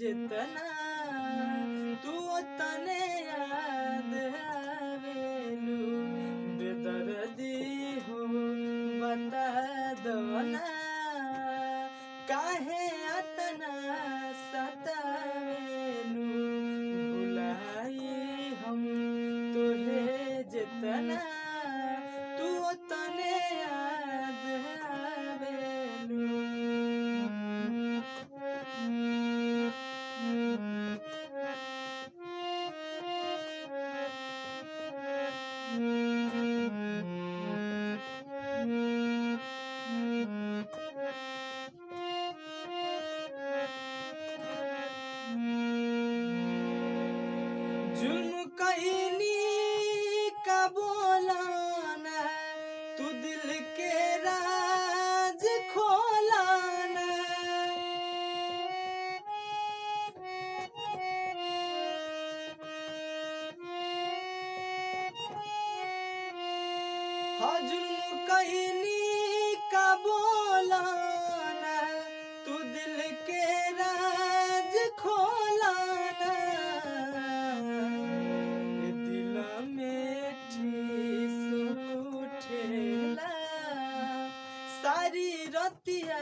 जितना तू तने याद आवेलू बेदर्दी हो बता दो ना काहे अतना सतावेलू भुलाई हम तुहे जितना तू तने याद आवेलू। जुल्म कईनी का बोलाना तू दिल के राज खोलाना हाँ जुल्म कईनी का बोलाना तू दिल के राज खोलाना दिल में ठेस उठेला सारी रतिया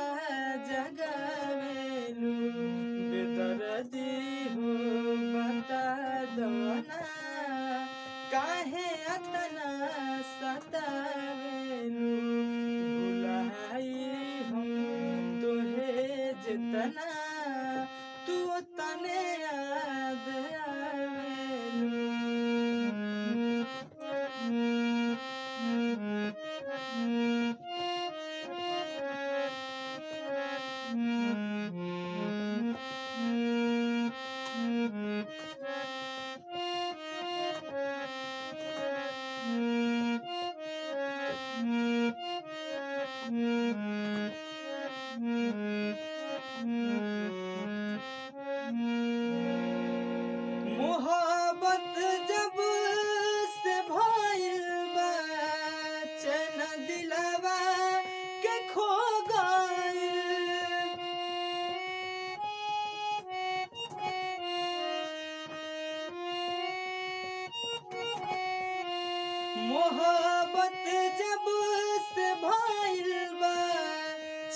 जगावेलू बेदर्दी हो बता दो ना काहे अतना सतावेलू भुलाई हम तुहे जितना तू तने याद आवेलू। मोहब्बत जब से भइल बा चैन दिलवा के खो गइल मोहब्बत जब से भइल बा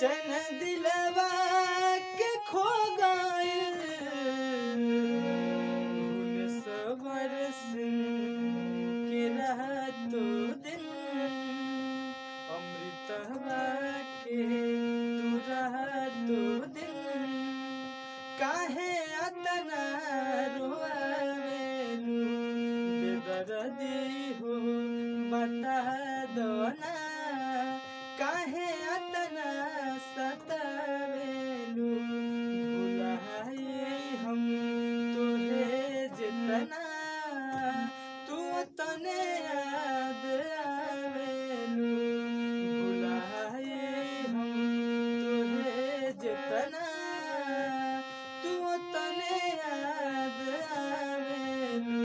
चैन दिलवा के खो गइल सबर सिंह के रहतो दिन अमृतवा के तू रहतो दिन काहे अतना रोवेलू बेदर्दी हो बता दो ना काहे अतना सतावेलू भुलाई हम तुहे जितना तू तने याद आवेलू भुलाई हम तुहे जितना तू तने याद